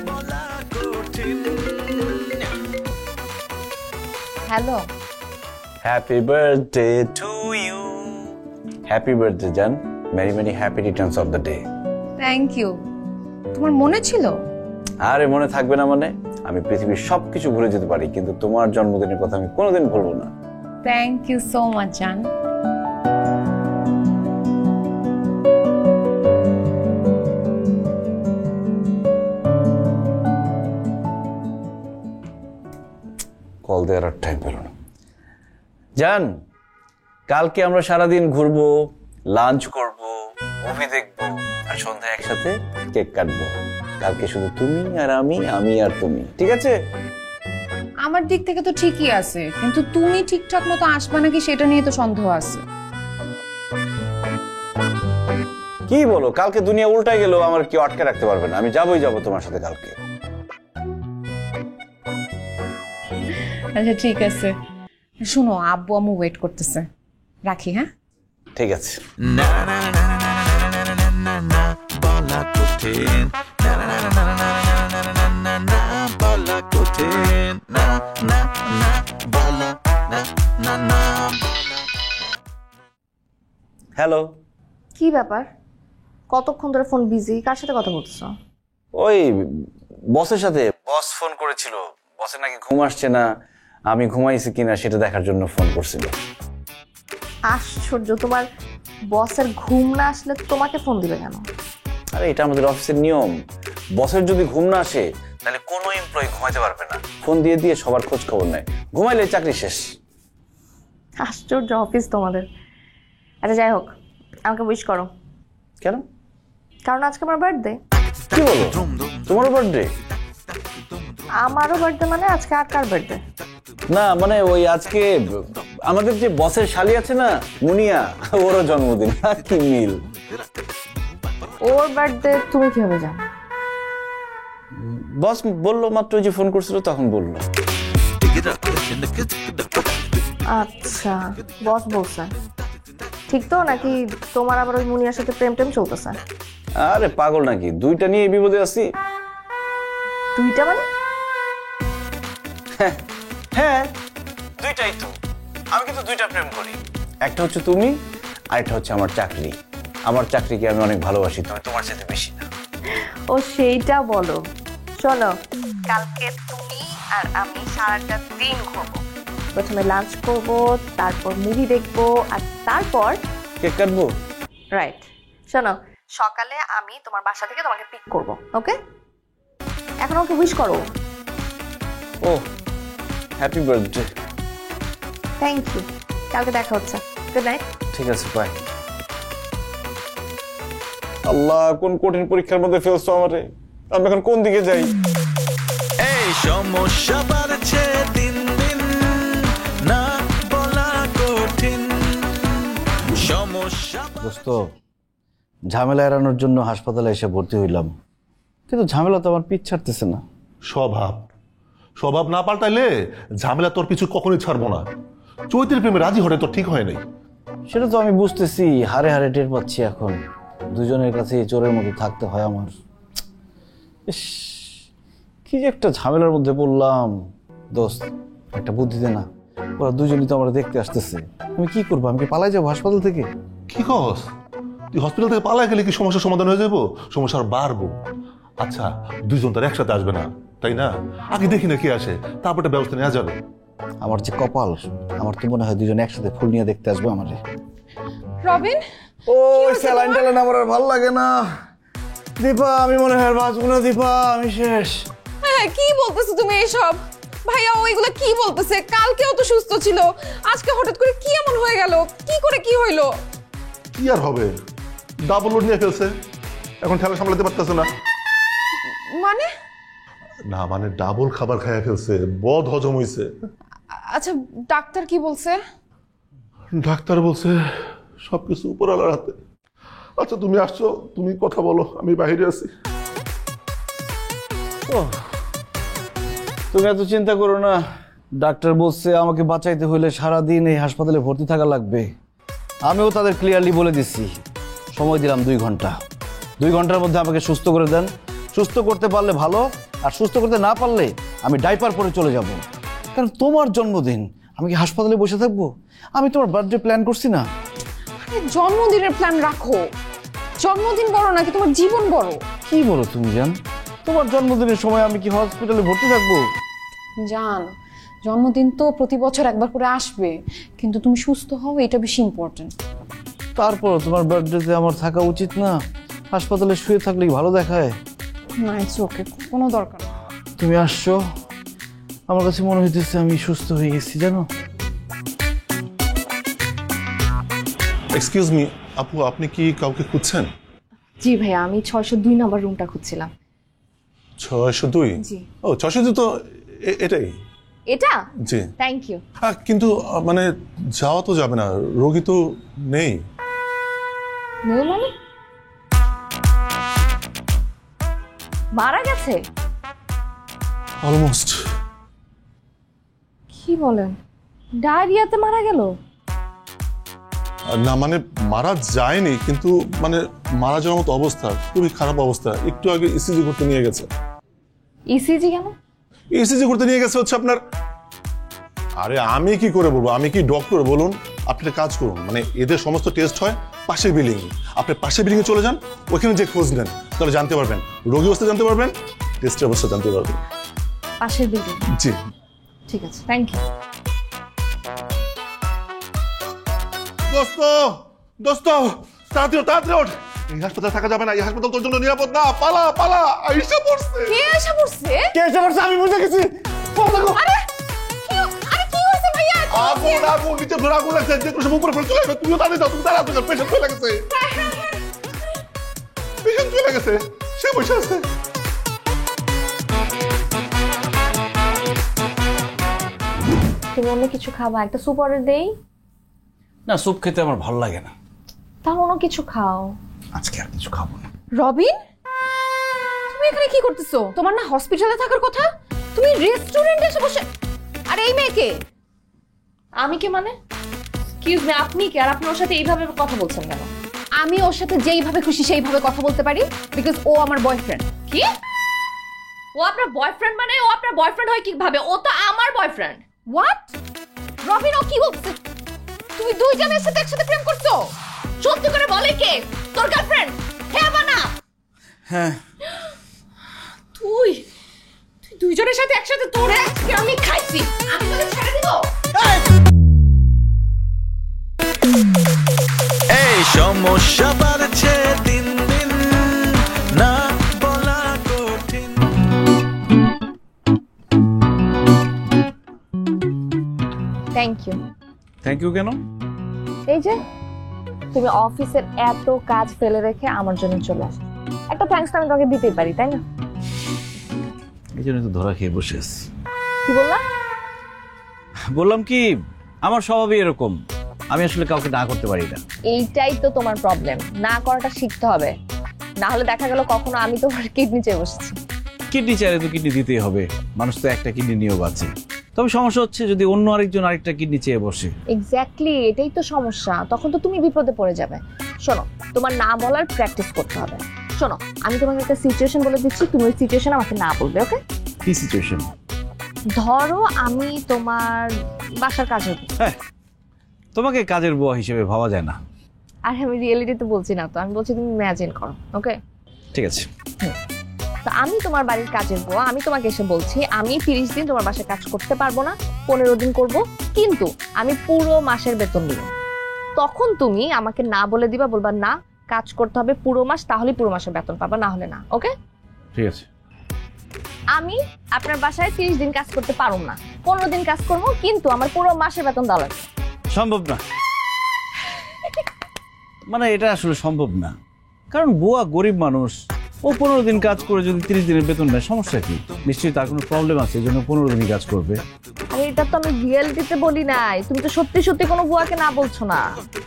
বলা কঠিন। Hello, happy birthday to you. Happy birthday জান, many many happy returns of the day. Thank you. তোমার মনে ছিল? আরে মনে থাকবে না মানে? আমি পৃথিবীর সবকিছু ভুলে যেতে পারি, কিন্তু তোমার জন্মদিনের কথা আমি কোনোদিন ভুলবো না। থ্যাংক ইউ সো মাচ জান। কল দেওয়ার আর টাইম পেল না। জান, কালকে আমরা সারাদিন ঘুরবো, লাঞ্চ করব, মুভি দেখবো, আর সন্ধ্যায় একসাথে কেক কাটবো। কালকে শুধু তুমি আর আমি, আমি আর তুমি, ঠিক আছে? আমার দিক থেকে তো ঠিকই আছে, কিন্তু তুমি ঠিকঠাক মতো আসবে নাকি সেটা নিয়ে তো সন্দেহ আছে। কি বলো? কালকে দুনিয়া উল্টায় গেলেও আমার কেউ আটকে রাখতে পারবে না। আমি যাবোই যাবো তোমার সাথে কালকে। আচ্ছা ঠিক আছে, শুনো আব্বু আম্মু ওয়েট করতেছে, রাখি। হ্যাঁ ঠিক আছে। না না না না না না না না না বলা কঠিন, না না না না না না না না না বলা কঠিন, না না না বলা না না না। হ্যালো, কি ব্যাপার? কতক্ষণ ধরে ফোন বিজি? কার সাথে কথা বলতেছো? ওই বসের সাথে। বস ফোন করেছিল, বসের নাকি ঘুম আসছে না, আমি ঘুমাইছি কিনা সেটা দেখার জন্য ফোন করছিল। আশ্চর্য, তোমার বসের ঘুম না আসলে তোমাকে ফোন দিবে কেন? আরে এটা আমাদের অফিসের নিয়ম। বসের যদি ঘুম না আসে তাহলে কোনো এমপ্লয়ি ঘুমাইতে পারবে না, ফোন দিয়ে দিয়ে সবার খোঁজ খবর নেয়। ঘুমাইলে চাকরি শেষ। আশ্চর্য অফিস তোমাদের। আচ্ছা যাই হোক, আমাকে উইশ করো। কেন? কারণ আজকে আমার বার্থডে। কি বলো? তোমারও বার্থডে? আমারও বার্থডে মানে আজকে আর কার বার্থডে? না মানে ওই আজকে আমাদের যে বসের শালি আছে না মুনিয়া, ওরও জন্মদিন। কি মিল! ওর বার্থডে তুমি কিভাবে জানো? বস বললো মাত্র, যে ফোন করছিল তখন বললো। আচ্ছা, বস বলছে ঠিক তো? নাকি তোমার আবার ওই মুনিয়ার সাথে প্রেম টেম চলতেছে? আরে পাগল নাকি, দুইটা নিয়ে বিপদে আছি। দুইটা মানে? হ্যাঁ দুইটাই তো। আমি কিন্তু দুইটা প্রেম করি, একটা হচ্ছে তুমি, আর একটা হচ্ছে আমার চাকরি। আমার চাকরিকে আমি অনেক ভালোবাসি, তবে তোমার সাথে বেশি না। ও সেইটা বলো। শোনো, কালকে তুমি আর আমি সারাটা দিন ঘুরবো। প্রথমে লাঞ্চ করব, তারপর মুভি দেখবো, আর তারপর কেক কাটবো। রাইট। শোনো, সকালে আমি তোমার বাসা থেকে তোমাকে পিক করব, ওকে? এখন আমাকে উইশ করো। ও হ্যাপি বার্থডে। Thank you. কালকে দেখা হচ্ছে। Good night. ঠিক আছে, বাই। আল্লাহ, কোন কঠিন পরীক্ষার মধ্যে ফেলছো আমারে। আমি এখন কোন দিকে যাই? এই সমস্যা বাড়ছে দিন দিন না বলা কঠিন, সমস্যা। দোস্ত, ঝামেলা এড়ানোর জন্য হাসপাতালে এসে ভর্তি হইলাম, কিন্তু ঝামেলা তো আমার পিছ ছাড়তেছে না। স্বভাব স্বভাব না পাল্টাইলে ঝামেলা তোর পিছু কখনোই ছাড়বো না। চৈতির প্রেমে রাজি হলে তো ঠিক হয় নাই। সেটা তো আমি বুঝতেছি, হারে হারে টের পাচ্ছি। এখন দুজনের কাছে চোরের মতো থাকতে হয় আমার। ইস, কি যে একটা ঝামেলার মধ্যে পড়লাম। দোস্ত, একটা বুদ্ধি দে না। ওরা দুজনই তো আমরা দেখতে আসতেছে, আমি কি করবো? আমি কি পালাই যাবো হাসপাতাল থেকে? কি কস? তুই হসপিটাল থেকে পালাই গেলে কি সমস্যার সমাধান হয়ে যাবো? সমস্যা আর বাড়বো। আচ্ছা, দুইজন তো একসাথে আসবে না, তাই না? আগে দেখি না কি আসে, তারপর একটা ব্যবস্থা নেওয়া যাবে। আমার যে কপাল, আমার তো মনে হয় দুজন একসাথে ফুল নিয়ে দেখতে আসবে আমারে। রবিন, ও স্যালাইন টালাইন আমার আর ভালো লাগে না। দীপা, আমি মনে হয় আর বাঁচবো না। দীপা, আমি শেষ। হ্যাঁ, কি বলতেছো তুমি এসব? ভাইয়া ওইগুলো কি বলতেছে? কালকেও তো সুস্থ ছিল, আজকে হঠাৎ করে কি এমন হয়ে গেল? কি করে কি হইলো? কি আর হবে, ডাবল লোড নিয়ে ফেলছে, এখন ঠেলা সামলাতে পারতেছে না। মানে না মানে ডাবল খাবার খাইয়া ফেলছে, বদ হজম হইছে। আচ্ছা ডাক্তার কি বলছে? ডাক্তার বলছে সবকিছু উপরওয়ালার হাতে। আচ্ছা তুমি আসছো, তুমি কথা বলো, আমি বাইরে আছি। তুমি এত চিন্তা করো না, ডাক্তার বলছে আমাকে বাঁচাইতে হইলে সারাদিন এই হাসপাতালে ভর্তি থাকা লাগবে। আমিও তাদের ক্লিয়ারলি বলে দিচ্ছি, সময় দিলাম 2 ঘন্টা। 2 ঘন্টার মধ্যে আমাকে সুস্থ করে দেন। সুস্থ করতে পারলে ভালো, আর সুস্থ করতে না পারলে আমি ডাইপার পরে চলে যাব। কারণ তোমার জন্মদিন, আমি কি হাসপাতালে বসে থাকবো? আমি তোমার বার্থডে প্ল্যান করছি না। জন্মদিনের প্ল্যান রাখো, জন্মদিন বড় নাকি তোমার জীবন বড়? কি বলো তুমি জান? তোমার জন্মদিনের সময় আমি কি হসপিটালে ভর্তি থাকবো? জান, জন্মদিন তো প্রতি বছর একবার করে আসবে, কিন্তু তুমি সুস্থ হও, এটা বেশি ইম্পর্টেন্ট। তারপর তোমার বার্থডেতে আমার থাকা উচিত না? হাসপাতালে শুয়ে থাকলে ভালো দেখায় না? ইটস ওকে, কোনো দরকার না। তুমি আসছো, আমার কাছে মনে হইতেছে আমি সুস্থ হয়ে গেছি জানো। এক্সকিউজ মি আপু, আপনি কি কাউকে খুঁজছেন? জি ভাইয়া, আমি 602 নম্বর রুমটা খুঁজছিলাম। 602? জি। ও 602 তো এটাই। এটা? জি। Thank you. হ্যাঁ কিন্তু মানে যাওয়া তো যাবে না, রোগী তো নেই। নেই মানে? মারা গেছে? অলমোস্ট। কি বলেন, ডায়রিয়াতে মারা গেল? না মানে মারা যায়নি, কিন্তু মানে মারা যাওয়ার মতো অবস্থা, খুবই খারাপ অবস্থা। একটু আগে ইসিজি করতে নিয়ে গেছে। ইসিজি কেন? ইসিজি করতে নিয়ে গেছে হচ্ছে আপনার। আরে আমি কি করে বলবো, আমি কি ডক্টর বলুন? আপনি একটা কাজ করুন, মানে এদের সমস্ত টেস্ট হয় পাশের বিল্ডিং, আপনি পাশের বিল্ডিং এ চলে যান, ওখানে যে খোঁজ নেন, তাহলে জানতে পারবেন, রোগী অবস্থা জানতে পারবেন, টেস্টের অবস্থা জানতে পারবেন। পাশের বিল্ডিং? জি ঠিক আছে, থ্যাংক ইউ। দোস্ত দোস্ত তাড়াতাড়ি তাড়াতাড়ি ওঠ, এই হাসপাতালে থাকা যাবে না, এই হাসপাতাল তোর জন্য নিরাপদ না। পালা পালা, আইসা পড়ছে। কে এসে পড়ছে? কে এসে পড়ছে? আমি বুঝে গেছি। আরে কি হয়েছে ভাইয়া? আগুন আগুন, নিচে ধরে আগুন লাগছে, যে কোনো উপরে ফেলে চলে যাবে। তুমিও তাড়াতাড়ি যাও, তুমি তাড়াতাড়ি যাও, পেশেন্ট চলে গেছে, পেশেন্ট চলে গেছে, সে বসে আছে। তুমি অন্য কিছু খাবা? একটা স্যুপ অর্ডার দেই? না, স্যুপ খেতে আমার ভালো লাগে না। তাহলে অন্য কিছু খাও। আজকে আর কিছু খাবো না। রবিন, তুমি এখানে কি করতেছো? তোমার না হসপিটালে থাকার কথা, তুমি রেস্টুরেন্টে এসে বসে। আর এই মেয়েকে? আমি কি মানে? এক্সকিউজ মি, আপনি কি? আর আপনি ওর সাথে এইভাবে কথা বলছেন কেন? আমি ওর সাথে যেইভাবে খুশি সেইভাবে কথা বলতে পারি, বিকজ ও আমার বয়ফ্রেন্ড। কি? ও আপনার বয়ফ্রেন্ড মানে? ও আপনার বয়ফ্রেন্ড হয় কিভাবে? ও তো আমার বয়ফ্রেন্ড। হোয়াট? রবিন, ও কি বলছে? তুমি দুইজনের সাথে একসাথে প্রেম করছো? সত্যি করে বলে কে? তোর গার্লফ্রেন্ড? হ্যাঁ বা না? হ্যাঁ। তুই দুইজনের সাথে একসাথে, তোরে আজকে আমি খাইছি, আমি তোকে ছেড়ে দিব? এই সমস্যা বাড়ছে দিন দিন, না বলা কঠিন। Thank you. থ্যাংক ইউ কেন? এই যে তুমি অফিসের এত কাজ ফেলে রেখে আমার জন্য চলে আসো, একটা থ্যাঙ্কস আমি তোমাকে দিতেই পারি, তাই না? এই জন্য তো ধরা খেয়ে বসে আছি। কি বললা? বললাম কি, আমার স্বভাবই এরকম, আমি আসলে কাউকে না করতে পারি না। এইটাই তো তোমার প্রবলেম, না করাটা শিখতে হবে, না হলে দেখা গেল কখনো আমি তোমার কিডনি চেয়ে বসেছি। কিডনি চাইলে তো কিডনি দিতেই হবে, মানুষ তো একটা কিডনি নিয়েও বাঁচে। তবে সমস্যা হচ্ছে যদি অন্য আরেকজন আরেকটা কিডনি চেয়ে বসে। এক্স্যাক্টলি, এটাই তো সমস্যা, তখন তো তুমি বিপদে পড়ে যাবে। শোনো, তোমার না বলার প্র্যাকটিস করতে হবে। শোনো, আমি তোমাকে একটা সিচুয়েশন বলে দিচ্ছি, তুমি ওই সিচুয়েশন আমাকে না বলবে, ওকে? কি সিচুয়েশন? ধরো আমি তোমার বাসার কাজের, হ্যাঁ, তোমাকে কাজের বুয়া হিসেবে ভাবা যায় না। আর আমি রিয়েলিটিতে বলছি না তো, আমি বলছি তুমি ইমাজিন করো, ওকে? ঠিক আছে। তো আমি তোমার বাড়ির কাজের বুয়া, আমি তোমাকে এসে বলছি আমি 30 দিন তোমার বাসায় কাজ করতে পারবো না, 15 দিন করব, কিন্তু আমি পুরো মাসের বেতন দিব। তখন তুমি আমাকে না বলে দিবা, বলবা না কাজ করতে হবে পুরো মাস, তাহলে পুরো মাসের বেতন পাবা, না হলে না, ওকে? ঠিক আছে। আমি আপনার বাসায় 30 দিন কাজ করতে পারবো না, 15 দিন কাজ করবো, কিন্তু আমার পুরো মাসের বেতন দেওয়া লাগবে। সম্ভব না। মানে এটা আসলে সম্ভব না, কারণ বুয়া গরিব মানুষ, ও 15 দিন কাজ করে যদি 30 দিনের বেতন নেয় সমস্যা কি? নিশ্চয়ই তার কোনো প্রবলেম আছে, এই জন্য 15 দিনই কাজ করবে। আরে এটা তো আমি রিয়েলিটিতে বলি নাই, তুমি তো সত্যি সত্যি কোনো বুয়াকে না বলছো না।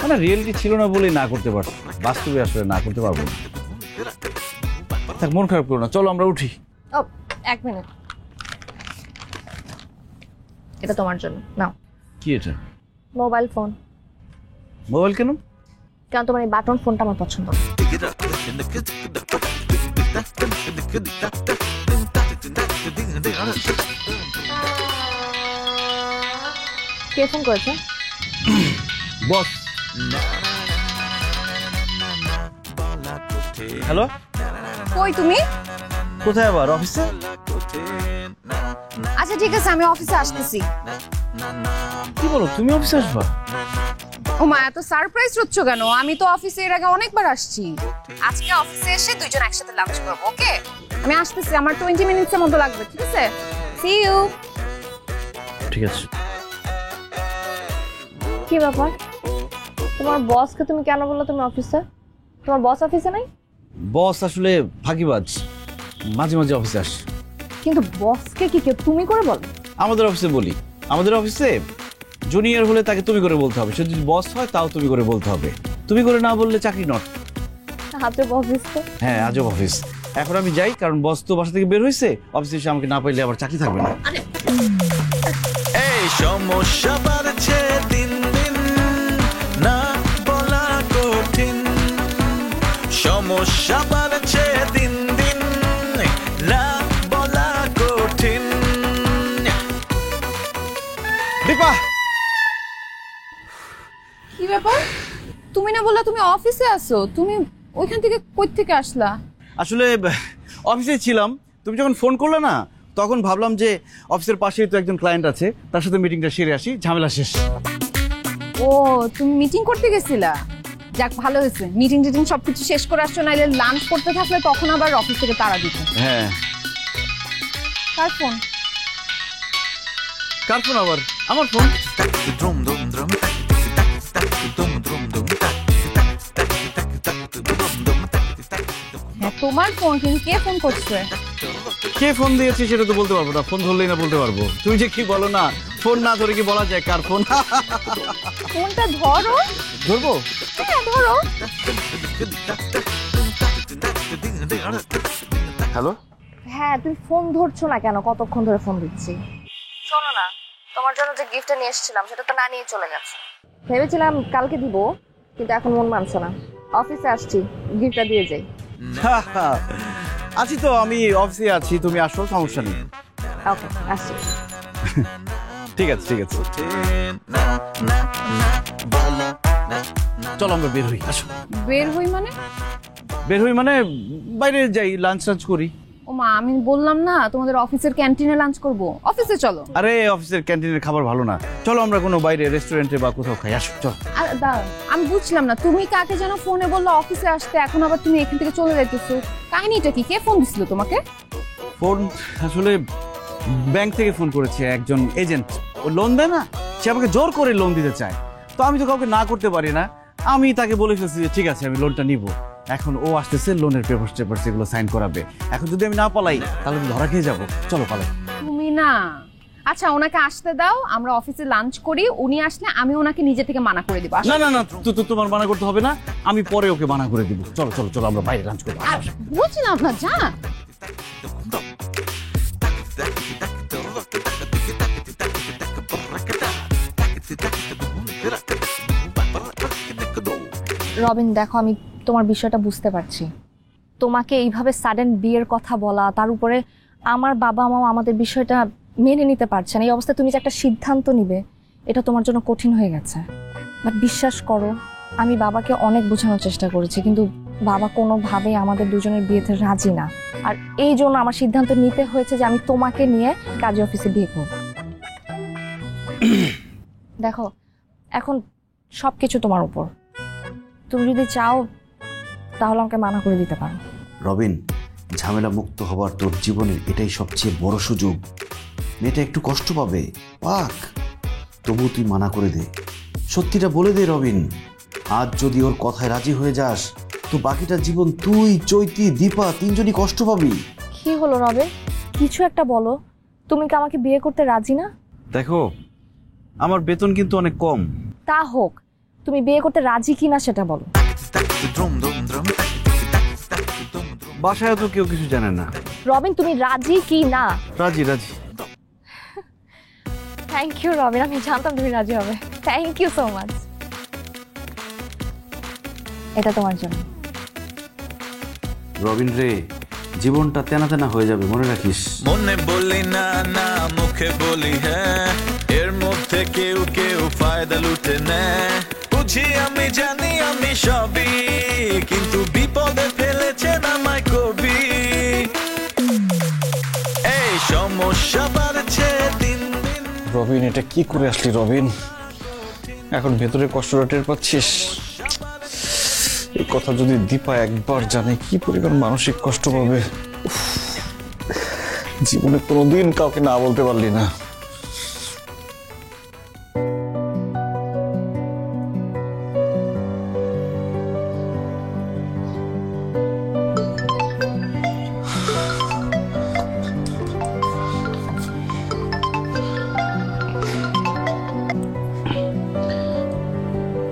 মানে রিয়েলিটি ছিল না বলেই না করতে পারছি, বাস্তবে আসলে না করতে পারবো না। থাক, মন খারাপ করো না, চলো আমরা উঠি। ও 1 মিনিট, এটা তোমার জন্য নাও। কি এটা? Mobile phone. মোবাইল কেন? কারণ তোমার এই বাটন ফোনটা আমার পছন্দ। কে ফোন করেছে? বস। হ্যালো, কই তুমি? কোথায় আবার? অফিসে? আচ্ছা ঠিক আছে, আমি অফিসে আসতেছি। কি বলো, তুমি অফিসে আসবা? ও মা, এত সারপ্রাইজ হচ্ছ কেন? আমি তো অফিসে এর আগে অনেকবার আসছি। আজকে অফিসে এসে দুইজন একসাথে লাঞ্চ করব, ওকে? আমি আসতেছি, আমার 20 মিনিটসের মতো লাগবে, ঠিক আছে? See you. ঠিক আছে। কি ব্যাপার, তোমার বসকে তুমি কেন বললো তুমি অফিসে? তোমার বস অফিসে নাই? বস আসলে ফাঁকিবাজ, মাঝে মাঝে অফিসে আসে। কিন্তু বসকে কি কেউ তুমি করে বল? আমাদের অফিসে বলি, আমাদের অফিসে জুনিয়র হলে তাকে তুমি করে বলতে হবে, সে যদি বস হয় তাও তুমি করে বলতে হবে। তুমি করে না বললে চাকরি নট। আজব অফিস তো। হ্যাঁ, আজব অফিস। এখন আমি যাই, কারণ বস তো বাসা থেকে বের হয়েছে, অফিসে এসে আমাকে না পাইলে আবার চাকরি থাকবে না। এই সমস্যা বাড়ছে দিন দিন, না বলা কঠিন। সমস্যা বাড়ছে দিন দিন, না বলা কঠিন। দীপা, কি ব্যাপার? তুমি না বললা তুমি অফিসে আছো, তুমি ওইখান থেকে কই থেকে আসলা? আসলে অফিসে ছিলাম, তুমি যখন ফোন করলে না, তখন ভাবলাম যে অফিসের পাশেই তো একজন ক্লায়েন্ট আছে, তার সাথে মিটিংটা সেরে আসি, ঝামেলা শেষ। ও, তুমি মিটিং করতে গেছিলা? যাক, ভালো হয়েছে, মিটিং টিটিং সবকিছু শেষ করে আসছো, নাইলে লাঞ্চ করতে থাকলে তখন আবার অফিস থেকে তাড়া দিত। হ্যাঁ। কার ফোন? কার ফোন আবার? আমার ফোন। হ্যাঁ, তোমার ফোন, কিন্তু কে ফোন করছে? কে ফোন দিয়েছে সেটা তো বলতে পারবো না, ফোন ধরলেই না বলতে পারবো। তুমি যে কি বলো না, ফোন না ধরে কি বলা যায় কার ফোন? ফোনটা ধরো। ধরবো? হ্যাঁ, ধরো। হ্যালো। হ্যাঁ, তুমি ফোন ধরছো না কেন? কতক্ষণ ধরে ফোন দিচ্ছি। শোনো না, তোমার জন্য যে গিফটটা নিয়ে এসেছিলাম সেটা তো না নিয়ে চলে গেছে। ভেবেছিলাম কালকে দিব, কিন্তু এখন মন মানছে না। অফিসে আসছি, গিফটটা দিয়ে যাই। আছি তো, আমি অফিসে আছি, তুমি আসো, সমস্যা নেই। ওকে, আসছি। ঠিক আছে, ঠিক আছে। চলো আমরা বের হই, আসো। বের হই মানে? বের হই মানে বাইরে যাই, লাঞ্চ টাঞ্চ করি। ও মা, আমি বললাম না তোমাদের অফিসের ক্যান্টিনে লাঞ্চ করব, অফিসে চলো। আরে অফিসের ক্যান্টিনের খাবার ভালো না, চলো আমরা কোনো বাইরে রেস্টুরেন্টে বা কোথাও খাই, আসো চলো। আমি বুঝলাম না, তুমি কাকে যেন ফোনে বললো অফিসে আসতে, এখন আবার তুমি এখান থেকে চলে যাইতেছো, কাহিনীটা কি? কে ফোন দিছিল তোমাকে? ফোন আসলে ব্যাংক থেকে ফোন করেছে একজন এজেন্ট, ও লোন দেয় না, সে আমাকে জোর করে লোন দিতে চায়, তো আমি তো কাউকে না করতে পারি না, আমি তাকে বলে ফেলছি যে ঠিক আছে আমি লোনটা নিব। এখন ও আসতেছে লোনের পেপারস এগুলো সাইন করাবে, এখন যদি আমি না পালাই তাহলে ধরা খেয়ে যাবো, চলো পালাই। তুমি না, আচ্ছা ওনাকে আসতে দাও, আমরা অফিসে লাঞ্চ করি, উনি আসলে আমি ওনাকে নিজে থেকে মানা করে দিব। না না না, তোমার মানা করতে হবে না, আমি পরে ওকে মানা করে দিব। চলো চলো চলো, আমরা বাইরে লাঞ্চ করবো। বুঝলাম না, যা। রবিন, দেখো আমি তোমার বিষয়টা বুঝতে পারছি। তোমাকে এইভাবে সাডেন বিয়ের কথা বলা, তার উপরে আমার বাবা মা আমাদের বিষয়টা মেনে নিতে পারছে না, এই অবস্থায় তুমি যে একটা সিদ্ধান্ত নিবে, এটা তোমার জন্য কঠিন হয়ে গেছে। বাট বিশ্বাস করো, আমি বাবাকে অনেক বোঝানোর চেষ্টা করেছি, কিন্তু বাবা কোনোভাবেই আমাদের দুজনের বিয়েতে রাজি না। আর এই জন্য আমার সিদ্ধান্ত নিতে হয়েছে যে আমি তোমাকে নিয়ে কাজী অফিসে বিয়ে করব। দেখো, এখন সবকিছু তোমার উপর, তুমি যদি চাও তাহলে আমাকে মানা করে দিতে পারো। রবিন, ঝামেলা মুক্ত হবার তোর জীবনের এটাই সবচেয়ে বড় সুযোগ। মেয়েটা একটু কষ্ট পাবে, পাক, তবু তুই মানা করে দে, সত্যিটা বলে দে রবিন। আজ যদি ওর কথায় রাজি হয়ে যাস তো বাকিটা জীবন তুই, চৈতি, দীপা তিনজনই কষ্ট পাবি। কি হলো রবিন, কিছু একটা বলো। তুমি কি আমাকে বিয়ে করতে রাজি না? দেখো, আমার বেতন কিন্তু অনেক কম। তা হোক, তুমি বিয়ে করতে রাজি কিনা সেটা বলো। বাসায় তো কেউ কিছু জানে না। রবিন, তুমি রাজি কি না? রাজি রাজি। থ্যাংক ইউ রবিন, আমি জানতাম তুমি রাজি হবে। Thank you so much. এটা তোমার জন্য। রবিন রে, জীবনটা তেনা তেনা হয়ে যাবে, মনে রাখিস। মনে বলি না না, মুখে বলি হ্যাঁ, এর মধ্যে কেউ কেউ ফায়দা লুটে নেয়। বুঝি আমি জানি আমি সবই, কিন্তু বিপদে ফেলেছে আমায় কবি। এই সমস্যা বাড়ছে দিন দিন। রবিন, এটা কি করে আসলি রবিন? এখন ভেতরে কষ্টটা টের পাচ্ছিস? এই কথা যদি দীপা একবার জানে কি পরিমাণ মানসিক কষ্ট পাবে। জীবনে কোনোদিন কাউকে না বলতে পারলি না।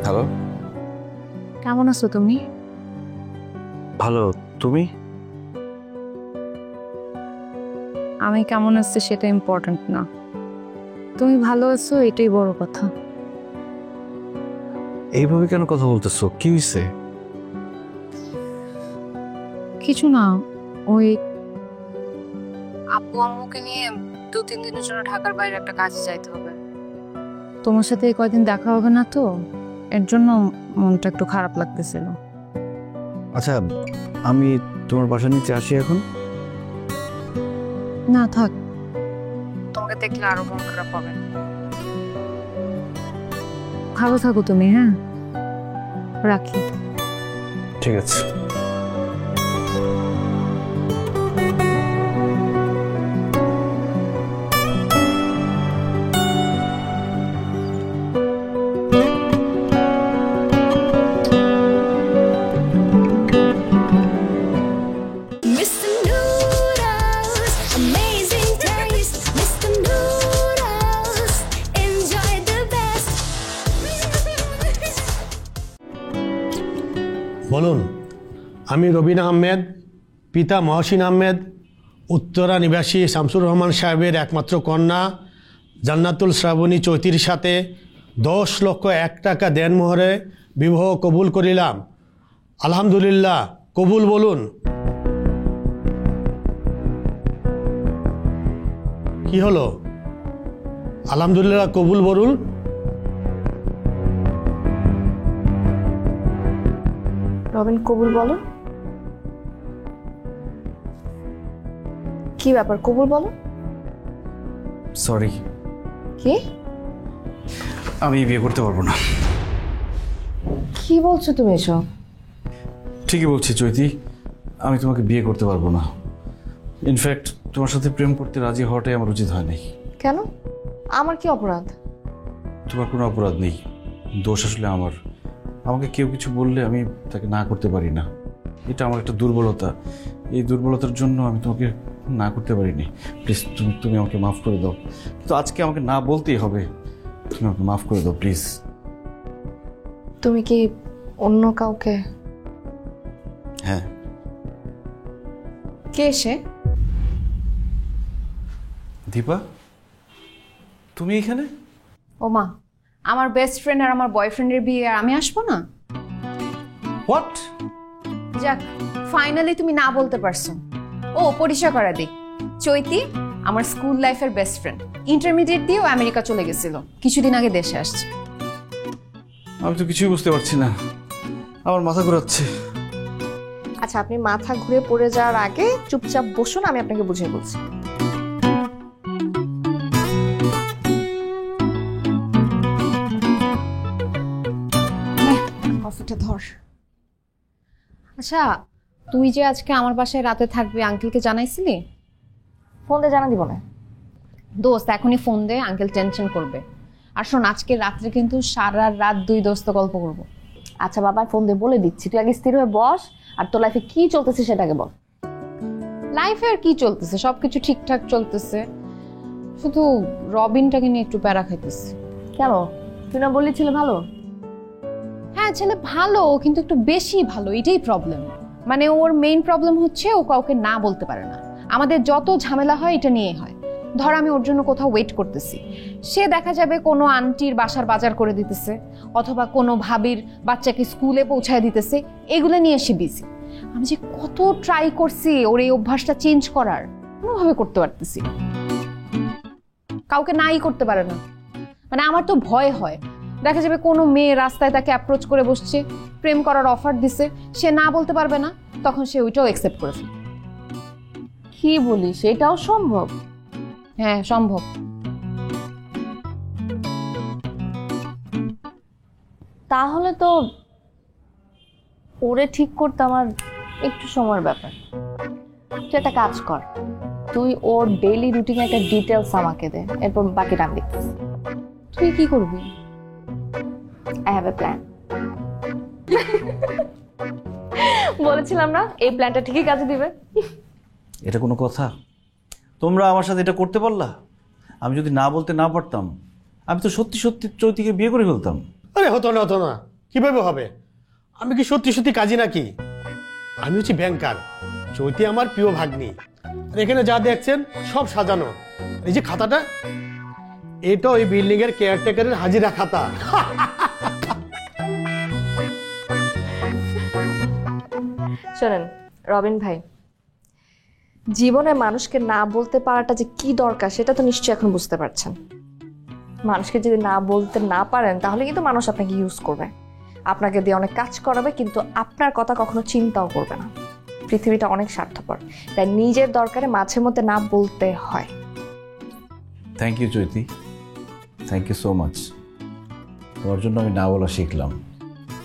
হ্যালো, কেমন আছো তুমি? ভালো, তুমি? আমি কেমন আছি সেটা ইম্পর্টেন্ট না, তুমি ভালো আছো এটাই বড় কথা। এইভাবে কেন কথা বলতেছো? কি হয়েছে? কিছু না, ওই আব্বু আম্মুকে নিয়ে 2-3 দিনের জন্য ঢাকার বাইরে একটা কাজে যাইতে হবে। তোমার সাথে এই কয়দিন দেখা হবে না তো, এর জন্য মনটা একটু খারাপ লাগতেছিল। আচ্ছা, আমি তোমার বাসা নিচে আসি এখন? না থাক, তোমাকে দেখলে আরো মন খারাপ হবে। ভালো থাকো তুমি, হ্যাঁ রাখি। ঠিক আছে। Mr. Noodles, amazing taste. Mr. Noodles, enjoy the best. বলুন, আমি রবিন আহমেদ, পিতা মহসিন আহমেদ, উত্তরা নিবাসী শামসুর রহমান সাহেবের একমাত্র কন্যা জান্নাতুল শ্রাবণী চৈতির সাথে 10,01,000 টাকা দেনমোহরে বিবাহ কবুল করিলাম। আলহামদুলিল্লাহ, কবুল বলুন। কি হলো? আলহামদুলিল্লাহ কবুল বলুন। রবিন, কবুল বলো। কি ব্যাপার, কবুল বলো। সরি, কি আমি বিয়ে করতে পারবো না। কি বলছো তুমি এসব? ঠিকই বলছি চৈতি, আমি তোমাকে বিয়ে করতে পারবো না। ইনফ্যাক্ট তোমার সাথে প্রেম করতে রাজি হওয়াটাই আমার উচিত হয়নি। কেন? আমার কি অপরাধ? তোমার কোনো অপরাধ নেই, দোষ আসলে আমার। আমাকে কেউ কিছু বললে আমি তাকে না করতে পারি না, এটা আমার একটা দুর্বলতা। এই দুর্বলতার জন্য আমি তোমাকে না করতে পারিনি। প্লিজ তুমি আমাকে মাফ করে দাও। কিন্তু আজকে আমাকে না বলতেই হবে, তুমি আমাকে মাফ করে দাও প্লিজ। তুমি কি অন্য কাউকে? হ্যাঁ। কে সে? দীপা, তুমি এখানে? ও মা, আমার বেস্ট ফ্রেন্ড আর আমার বয়ফ্রেন্ডের বিয়ে আর আমি আসবো না? হোয়াট? যাক, ফাইনালি তুমি না বলতে পারছো। ও পরিচয় করা দিই, চৈতি আমার স্কুল লাইফের বেস্ট ফ্রেন্ড। ইন্টারমিডিয়েট দিয়েও আমেরিকা চলে গেছিল, কিছুদিন আগে দেশে আসছে। আমি তো কিছুই বুঝতে পারছি না, আমার মাথা ঘোরাচ্ছে। আচ্ছা, আপনি মাথা ঘুরে পড়ে যাওয়ার আগে চুপচাপ বসুন, আমি আপনাকে বুঝিয়ে বলছি। কফিটা ধর। আচ্ছা, তুই যে আজকে আমার বাসায় রাতে থাকবি, আঙ্কেলকে জানাইছিলি? ফোন দিয়ে জানা দিব না দোস্ত, এখনই ফোন দে, আঙ্কেল টেনশন করবে। আর শোন, আজকে রাত্রে কিন্তু সারা রাত 2 দোস্ত গল্প করবো। আচ্ছা বাবা ফোন দিয়ে বলে দিচ্ছি, তুই আগে স্থির হয়ে বস আর তোর লাইফে কি চলতেছে সেটাকে বল। লাইফে আর কি চলতেছে, সবকিছু ঠিকঠাক চলতেছে, শুধু রবিনটাকে নিয়ে একটু প্যারা খাইতেছে। কেন, তুই না বললি ছেলে ভালো? হ্যাঁ ছেলে ভালো, কিন্তু একটু বেশি ভালো, এটাই প্রবলেম। মানে ওর মেইন প্রবলেম হচ্ছে ও কাউকে না বলতে পারে না। আমাদের যত ঝামেলা হয় এটা নিয়েই হয়। ধর আমি ওর জন্য কোথাও ওয়েট করতেছি, সে দেখা যাবে কোনো আন্টির বাসার বাজার করে দিতেছে, অথবা কোনো ভাবির বাচ্চাকে স্কুলে পৌঁছায় দিতেছে, এগুলো নিয়ে সে বিজি। আমি যে কত ট্রাই করছি ওর এই অভ্যাসটা চেঞ্জ করার, কোনোভাবে করতে পারতেছি না। কাউকে নাই করতে পারে না। মানে আমার তো ভয় হয়, দেখা যাবে কোনো মেয়ে রাস্তায় তাকে অ্যাপ্রোচ করে বসছে, প্রেম করার অফার দিছে, সে না বলতে পারবে না, তখন সে ওইটাও অ্যাকসেপ্ট করে ফেলবে। কি বলিস, এটাও সম্ভব? হ্যাঁ সম্ভব। তাহলে তো ওরে ঠিক করতে আমার একটু সময়ের ব্যাপার। তুই একটা কাজ কর, তুই ওর ডেইলি রুটিনে একটা ডিটেলস আমাকে দে, এরপর বাকিটা আমি দেখতেছি। তুই কি করবি? I have a plan. বলেছিলাম না এই প্ল্যানটা ঠিকই কাজে দিবে। এটা কোনো কথা? তোমরা আমার সাথে এটা করতে পারলা? আমি যদি না বলতে না পারতাম, আমি তো সত্যি সত্যি চৈতিকে বিয়ে করে ফেলতাম। আরে হতো না, কিভাবে হবে? আমি কি সত্যি সত্যি কাজী নাকি? আমি হচ্ছি ব্যাংকার, চৈতি আমার প্রিয় ভাগ্নি। আর এখানে যা দেখছেন সব সাজানো। এই যে খাতাটা, এটা ওই বিল্ডিং এর কেয়ারটেকারের হাজিরা খাতা। শোনেন রবিন ভাই, জীবনে মানুষকে না বলতে পারাটা যে কি দরকার সেটা তো নিশ্চয়ই এখন বুঝতে পারছেন। মানুষকে যদি না বলতে না পারেন তাহলে কিন্তু মানুষ আপনাকে ইউজ করবে, আপনাকে দিয়ে অনেক কাজ করাবে, কিন্তু আপনার কথা কখনো চিন্তাও করবে না। পৃথিবীটা অনেক স্বার্থপর, তাই নিজের দরকারে মাঝে মধ্যে না বলতে হয়। Thank you Chaiti, thank you so much. তোমার জন্য আমি না বলা শিখলাম।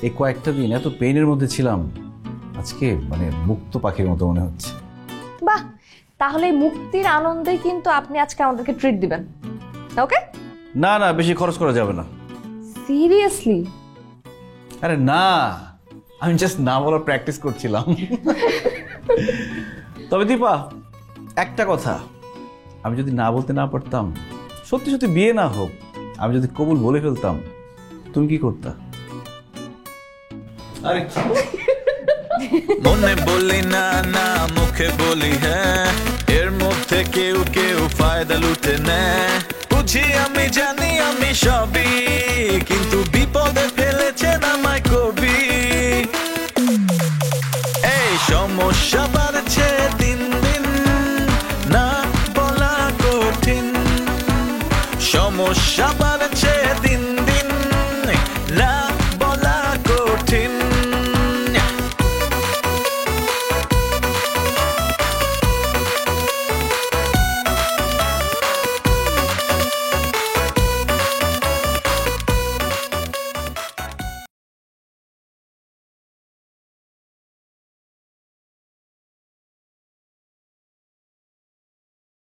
এই কয়েকটা দিন এত পেইনের মধ্যে ছিলাম, আজকে মানে মুক্ত পাখির মতো মনে হচ্ছে। বাহ, তাহলে এই মুক্তির আনন্দে কিন্তু আপনি আজকে আমাদেরকে ট্রিট দিবেন, ওকে? না না, বেশি খরচ করা যাবে না। সিরিয়াসলি? আরে না, আমি জাস্ট না বলার প্র্যাকটিস করছিলাম। তবে দীপা, একটা কথা, আমি যদি না বলতে না পারতাম, সত্যি সত্যি বিয়ে না হোক, আমি যদি কবুল বলে ফেলতাম, তুমি কি করতা? আরে মনে বলি না না, মুখে বলি হ্যাঁ, এর মধ্যে কেউ কেউ ফায়দা লুটে নেয়। বুঝি আমি জানি আমি সবই, কিন্তু বিপদে ফেলেছে আমায় কবি। এই সমস্যা বাড়ছে দিন দিন, না বলা কঠিন। সমস্যা বাড়ছে দিন